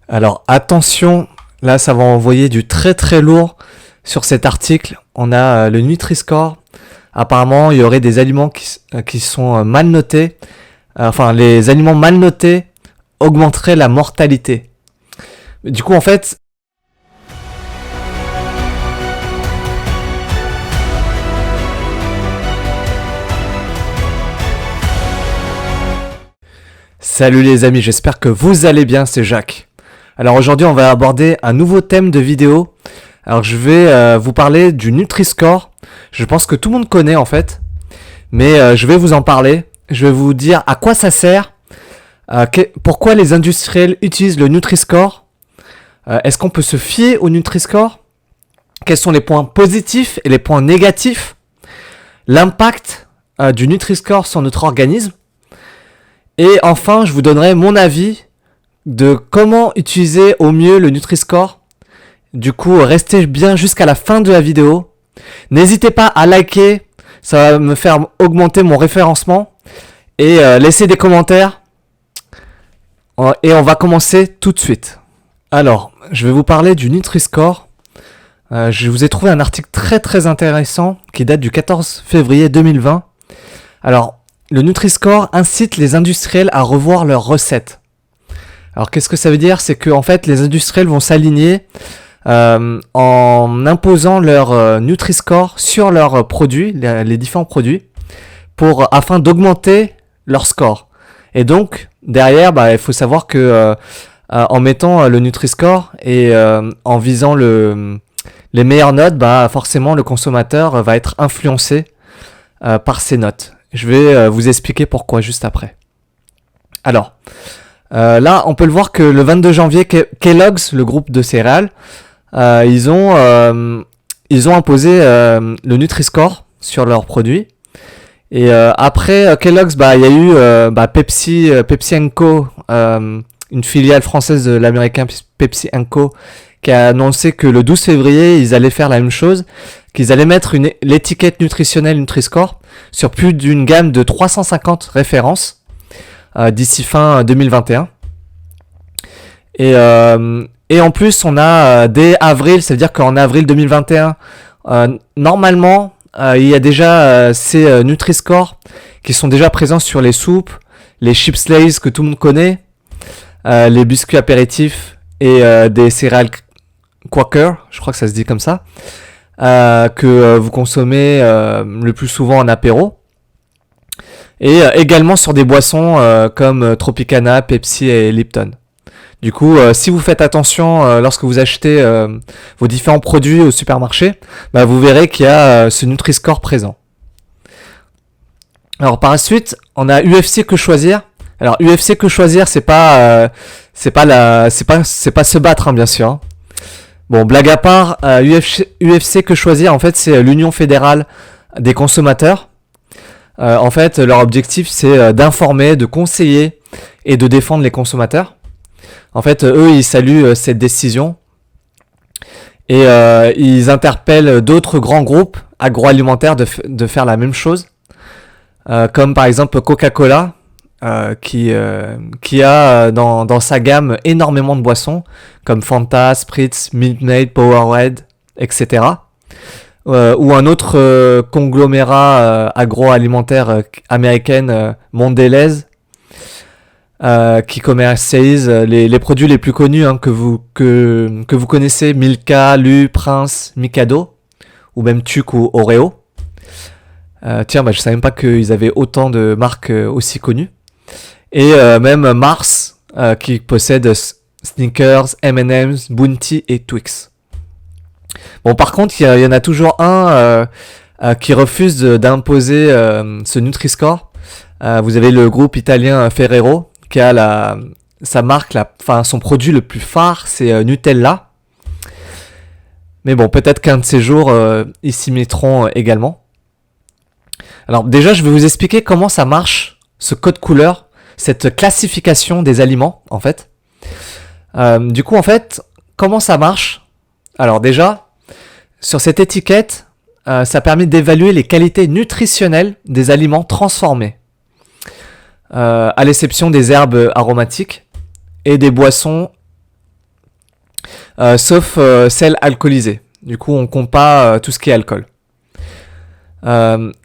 Alors attention, là ça va envoyer du très très lourd sur cet article. On a le Nutri-Score. Apparemment, il y aurait des aliments qui sont mal notés. Enfin, les aliments mal notés augmenteraient la mortalité. Du coup, en fait, salut les amis, j'espère que vous allez bien, c'est Jacques. Alors aujourd'hui, on va aborder un nouveau thème de vidéo. Alors je vais vous parler du Nutri-Score. Je pense que tout le monde connaît en fait, mais je vais vous en parler. Je vais vous dire à quoi ça sert, pourquoi les industriels utilisent le Nutri-Score, est-ce qu'on peut se fier au Nutri-Score, quels sont les points positifs et les points négatifs, l'impact du Nutri-Score sur notre organisme, et enfin je vous donnerai mon avis de comment utiliser au mieux le Nutri-Score. Du coup, restez bien jusqu'à la fin de la vidéo. N'hésitez pas à liker, ça va me faire augmenter mon référencement. Et laissez des commentaires. Et on va commencer tout de suite. Alors, je vais vous parler du Nutri-Score. Je vous ai trouvé un article très très intéressant qui date du 14 février 2020. Alors, le Nutri-Score incite les industriels à revoir leurs recettes. Alors qu'est-ce que ça veut dire? C'est que en fait les industriels vont s'aligner en imposant leur Nutri-Score sur leurs produits, les différents produits, afin d'augmenter leur score. Et donc derrière, il faut savoir que en mettant le Nutri-Score et en visant les meilleures notes, forcément le consommateur va être influencé par ces notes. Je vais vous expliquer pourquoi juste après. Alors, là, on peut le voir que le 22 janvier, Kellogg's, le groupe de céréales, ils ont imposé le Nutri-Score sur leurs produits. Et après Kellogg's, il y a eu Pepsi & Co, une filiale française de l'américain Pepsi & Co, qui a annoncé que le 12 février, ils allaient faire la même chose, qu'ils allaient mettre l'étiquette nutritionnelle Nutri-Score sur plus d'une gamme de 350 références d'ici fin 2021. Et en plus, on a dès avril, ça veut dire qu'en avril 2021, normalement, il y a déjà ces Nutri-Score qui sont déjà présents sur les soupes, les chips Lay's que tout le monde connaît, les biscuits apéritifs et des céréales Quaker, je crois que ça se dit comme ça, que vous consommez le plus souvent en apéro. Et également sur des boissons comme Tropicana, Pepsi et Lipton. Du coup, si vous faites attention lorsque vous achetez vos différents produits au supermarché, vous verrez qu'il y a ce Nutri-Score présent. Alors par la suite, on a UFC Que Choisir. Alors UFC Que Choisir, c'est pas se battre, hein, bien sûr. Hein. Bon, blague à part, UFC Que Choisir, en fait, c'est l'Union fédérale des consommateurs. En fait, leur objectif, c'est d'informer, de conseiller et de défendre les consommateurs. En fait, eux, ils saluent cette décision et ils interpellent d'autres grands groupes agroalimentaires de faire la même chose, comme par exemple Coca-Cola, qui a dans sa gamme énormément de boissons, comme Fanta, Spritz, Minute Maid, Powerade, etc. Ou un autre conglomérat agroalimentaire américaine, Mondelez, qui commercialise les produits les plus connus, hein, que vous connaissez, Milka, Lu, Prince, Mikado, ou même Tuc ou Oreo. Je savais même pas qu'ils avaient autant de marques aussi connues. Et même Mars, qui possède Snickers, M&M's, Bounty et Twix. Bon, par contre, il y en a toujours un qui refuse d'imposer ce Nutri-Score. Vous avez le groupe italien Ferrero, qui a sa marque, son produit le plus phare, c'est Nutella. Mais bon, peut-être qu'un de ces jours, ils s'y mettront également. Alors déjà, je vais vous expliquer comment ça marche, ce code couleur, cette classification des aliments, en fait. Du coup, en fait, comment ça marche? Alors déjà, sur cette étiquette, ça permet d'évaluer les qualités nutritionnelles des aliments transformés, à l'exception des herbes aromatiques et des boissons sauf celles alcoolisées. Du coup, on compte pas tout ce qui est alcool.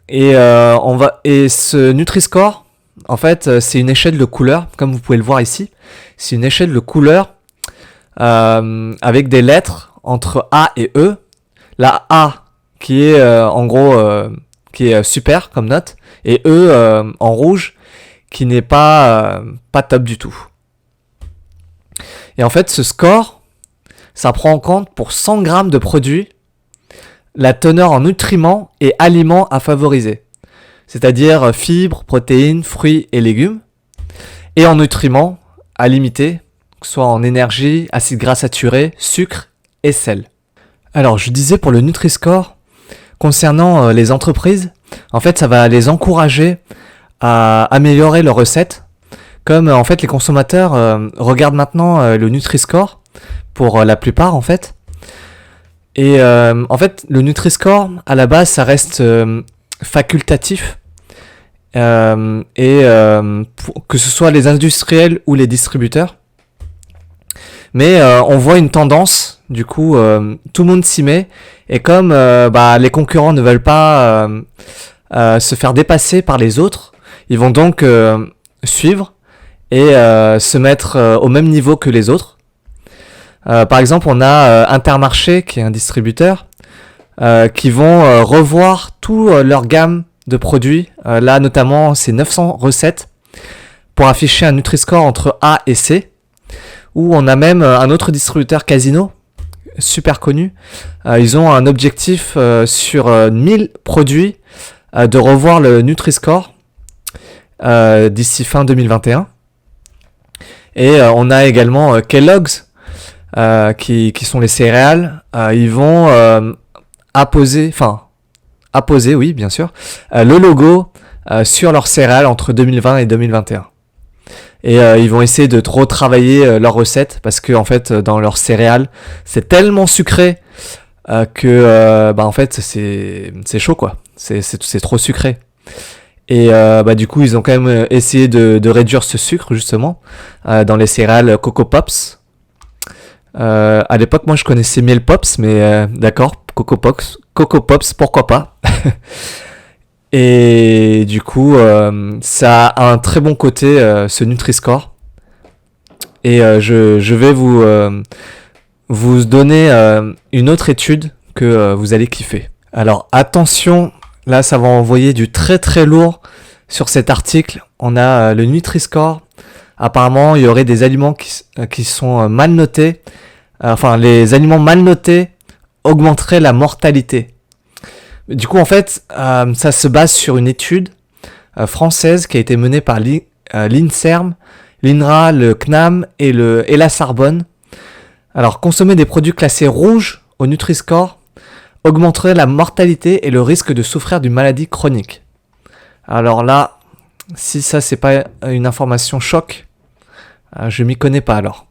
Et ce Nutri-Score, en fait, c'est une échelle de couleurs, comme vous pouvez le voir ici. C'est une échelle de couleurs avec des lettres entre A et E. La A qui est en gros qui est super comme note, et E en rouge qui n'est pas top du tout. Et en fait, ce score, ça prend en compte pour 100 grammes de produits la teneur en nutriments et aliments à favoriser, c'est-à-dire fibres, protéines, fruits et légumes, et en nutriments à limiter, que ce soit en énergie, acides gras saturés, sucre et sel. Alors, je disais pour le Nutri-Score, concernant les entreprises, en fait, ça va les encourager à améliorer leurs recettes, comme en fait les consommateurs regardent maintenant le Nutri-Score pour la plupart en fait. Et en fait, le Nutri-Score, à la base, ça reste facultatif. Que ce soit les industriels ou les distributeurs. Mais on voit une tendance, du coup, tout le monde s'y met. Et comme les concurrents ne veulent pas se faire dépasser par les autres, ils vont donc suivre et se mettre au même niveau que les autres. Par exemple, on a Intermarché, qui est un distributeur, qui vont revoir toute leur gamme de produits. Là, notamment, c'est 900 recettes pour afficher un Nutri-Score entre A et C. Ou on a même un autre distributeur, Casino, super connu. Ils ont un objectif sur 1000 produits de revoir le Nutri-Score d'ici fin 2021. Et on a également Kellogg's, qui sont les céréales. Ils vont apposer, oui, bien sûr, le logo sur leurs céréales entre 2020 et 2021. Et ils vont essayer de retravailler leurs recettes parce que en fait dans leurs céréales c'est tellement sucré que en fait c'est chaud quoi. C'est trop sucré. Et du coup ils ont quand même essayé de réduire ce sucre justement dans les céréales Coco Pops. À l'époque moi je connaissais Miel Pops, mais d'accord, Coco Pops, pourquoi pas. Et du coup, ça a un très bon côté, ce Nutri-Score. Et je vais vous donner une autre étude que vous allez kiffer. Alors attention, là ça va envoyer du très très lourd sur cet article. On a le Nutri-Score. Apparemment, il y aurait des aliments qui sont mal notés. Les aliments mal notés augmenteraient la mortalité. Du coup, en fait, ça se base sur une étude française qui a été menée par l'INSERM, l'INRA, le CNAM et la Sorbonne. Alors, consommer des produits classés rouges au Nutri-Score augmenterait la mortalité et le risque de souffrir d'une maladie chronique. Alors là, si ça, c'est pas une information choc, je m'y connais pas alors.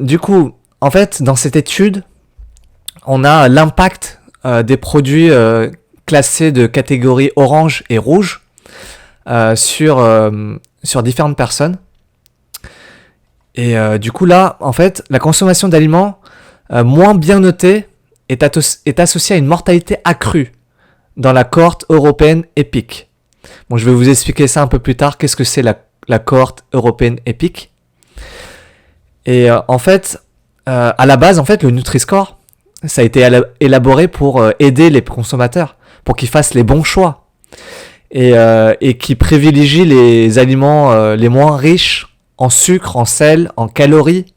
Du coup, en fait, dans cette étude, on a l'impact des produits classés de catégorie orange et rouge sur différentes personnes. Et du coup là, en fait, la consommation d'aliments moins bien notés est associée à une mortalité accrue dans la cohorte européenne EPIC. Bon, je vais vous expliquer ça un peu plus tard. Qu'est-ce que c'est la cohorte européenne EPIC? Et en fait, à la base, en fait, le Nutri-Score, ça a été élaboré pour aider les consommateurs, pour qu'ils fassent les bons choix et qui privilégient les aliments les moins riches en sucre, en sel, en calories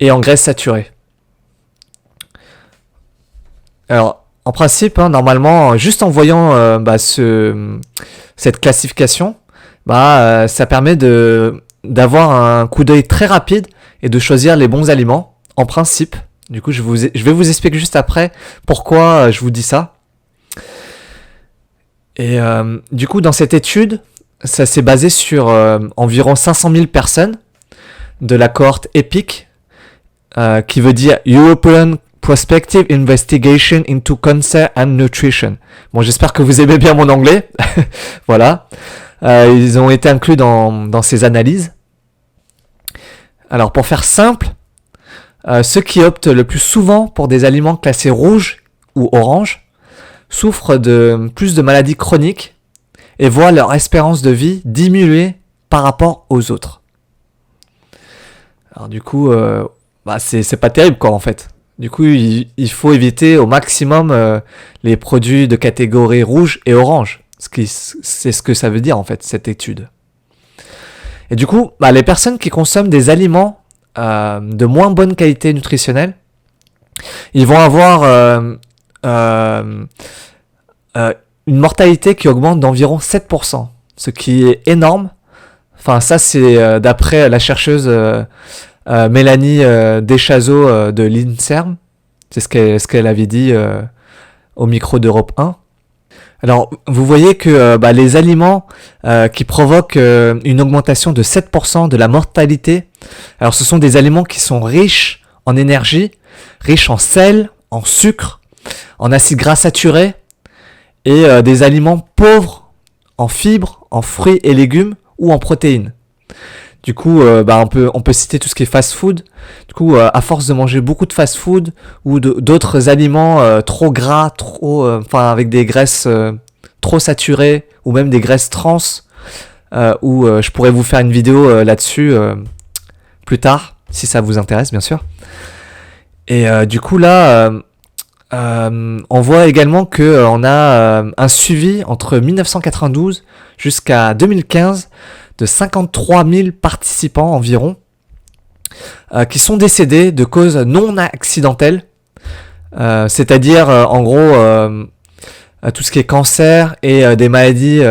et en graisses saturées. Alors, en principe, normalement, juste en voyant cette classification, ça permet d'avoir un coup d'œil très rapide et de choisir les bons aliments, en principe. Du coup, je vais vous expliquer juste après pourquoi je vous dis ça. Et du coup, dans cette étude, ça s'est basé sur environ 500 000 personnes de la cohorte EPIC, qui veut dire European Prospective Investigation into Cancer and Nutrition. Bon, j'espère que vous aimez bien mon anglais. Voilà. Ils ont été inclus dans ces analyses. Alors, pour faire simple, ceux qui optent le plus souvent pour des aliments classés rouges ou orange souffrent de plus de maladies chroniques et voient leur espérance de vie diminuer par rapport aux autres. Alors du coup, c'est pas terrible quoi en fait. Du coup, il faut éviter au maximum les produits de catégorie rouge et orange. C'est ce que ça veut dire en fait, cette étude. Et du coup, les personnes qui consomment des aliments de moins bonne qualité nutritionnelle, ils vont avoir une mortalité qui augmente d'environ 7%, ce qui est énorme. Enfin, ça c'est d'après la chercheuse Mélanie Deschazos de l'INSERM. C'est ce qu'elle avait dit au micro d'Europe 1. Alors, vous voyez que les aliments qui provoquent une augmentation de 7% de la mortalité, alors ce sont des aliments qui sont riches en énergie, riches en sel, en sucre, en acides gras saturés, et des aliments pauvres en fibres, en fruits et légumes ou en protéines. Du coup, on peut citer tout ce qui est fast-food. Du coup, à force de manger beaucoup de fast-food ou d'autres aliments trop gras, avec des graisses trop saturées ou même des graisses trans, où je pourrais vous faire une vidéo là-dessus plus tard, si ça vous intéresse, bien sûr. Et du coup, là, on voit également que on a un suivi entre 1992 jusqu'à 2015 de 53 000 participants environ qui sont décédés de causes non accidentelles, c'est-à-dire en gros tout ce qui est cancer et des maladies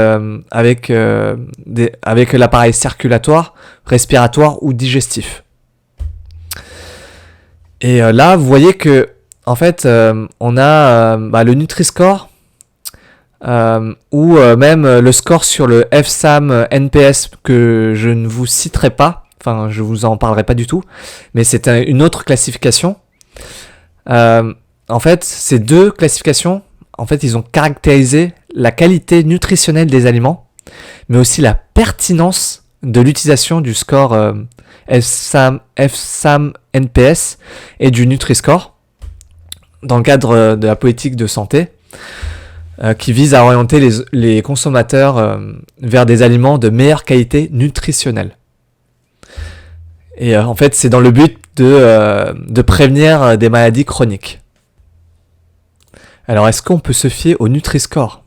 avec l'appareil circulatoire, respiratoire ou digestif. Et là, vous voyez que en fait, on a le Nutri-Score ou même le score sur le FSAM NPS que je ne vous citerai pas, enfin je vous en parlerai pas du tout, mais c'est une autre classification. En fait, ces deux classifications, en fait, ils ont caractérisé la qualité nutritionnelle des aliments, mais aussi la pertinence de l'utilisation du score FSAM NPS et du Nutri-Score dans le cadre de la politique de santé qui vise à orienter les consommateurs vers des aliments de meilleure qualité nutritionnelle. Et en fait, c'est dans le but de prévenir des maladies chroniques. Alors, est-ce qu'on peut se fier au Nutri-Score ?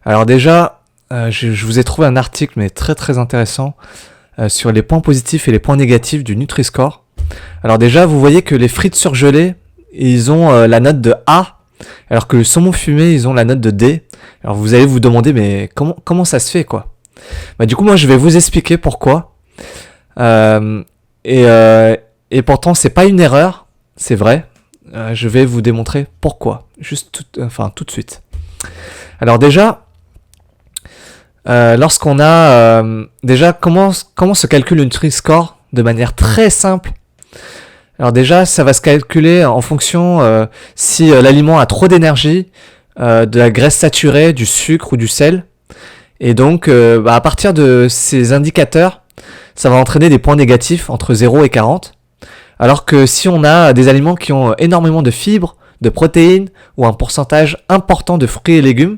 Alors déjà, je vous ai trouvé un article, mais très très intéressant, sur les points positifs et les points négatifs du Nutri-Score. Alors déjà, vous voyez que les frites surgelées, ils ont la note de A, alors que le saumon fumé, ils ont la note de D. Alors vous allez vous demander, mais comment ça se fait, quoi ? Du coup, moi, je vais vous expliquer pourquoi. Et pourtant, c'est pas une erreur, c'est vrai. Je vais vous démontrer pourquoi, tout de suite. Alors déjà, lorsqu'on a déjà comment se calcule le Nutri-Score de manière très simple. Alors déjà, ça va se calculer en fonction si l'aliment a trop d'énergie, de la graisse saturée, du sucre ou du sel. Et donc, à partir de ces indicateurs, ça va entraîner des points négatifs entre 0 et 40. Alors que si on a des aliments qui ont énormément de fibres, de protéines ou un pourcentage important de fruits et légumes,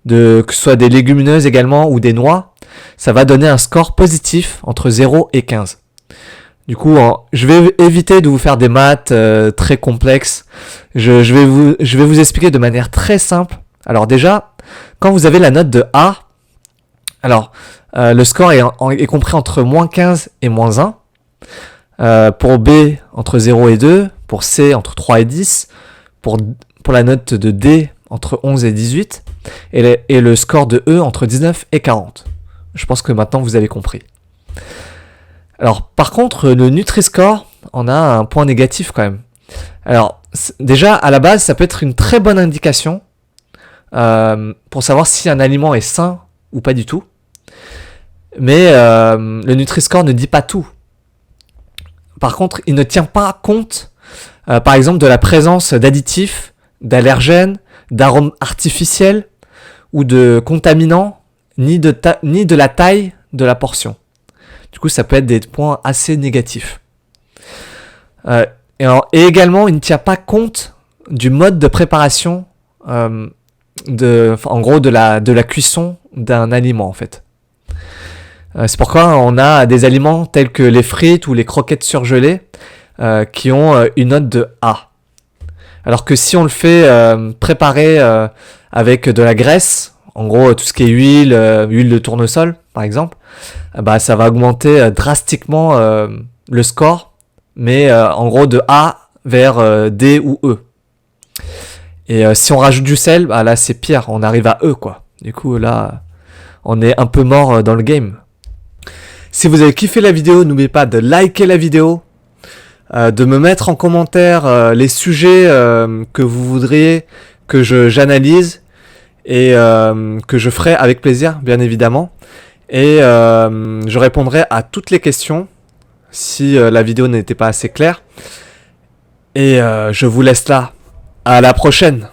que ce soit des légumineuses également ou des noix, ça va donner un score positif entre 0 et 15. Du coup, je vais éviter de vous faire des maths très complexes. Je vais vous expliquer de manière très simple. Alors déjà, quand vous avez la note de A, alors le score est compris entre moins 15 et moins 1. Pour B, entre 0 et 2. Pour C, entre 3 et 10. Pour la note de D, entre 11 et 18. Et le score de E, entre 19 et 40. Je pense que maintenant, vous avez compris. Alors, par contre, le Nutri-Score, on a un point négatif quand même. Alors, déjà, à la base, ça peut être une très bonne indication pour savoir si un aliment est sain ou pas du tout. Mais le Nutri-Score ne dit pas tout. Par contre, il ne tient pas compte, par exemple, de la présence d'additifs, d'allergènes, d'arômes artificiels ou de contaminants, ni de la taille de la portion. Du coup, ça peut être des points assez négatifs. Et également, il ne tient pas compte du mode de préparation, en gros, de la cuisson d'un aliment, en fait. C'est pourquoi on a des aliments tels que les frites ou les croquettes surgelées qui ont une note de A. Alors que si on le fait préparer avec de la graisse, en gros tout ce qui est huile, huile de tournesol par exemple, ça va augmenter drastiquement le score, mais en gros de A vers D ou E. Et si on rajoute du sel, là c'est pire, on arrive à E quoi. Du coup là, on est un peu mort dans le game. Si vous avez kiffé la vidéo, n'oubliez pas de liker la vidéo, de me mettre en commentaire les sujets que vous voudriez que j'analyse et que je ferai avec plaisir, bien évidemment. Et je répondrai à toutes les questions si la vidéo n'était pas assez claire. Et je vous laisse là. À la prochaine!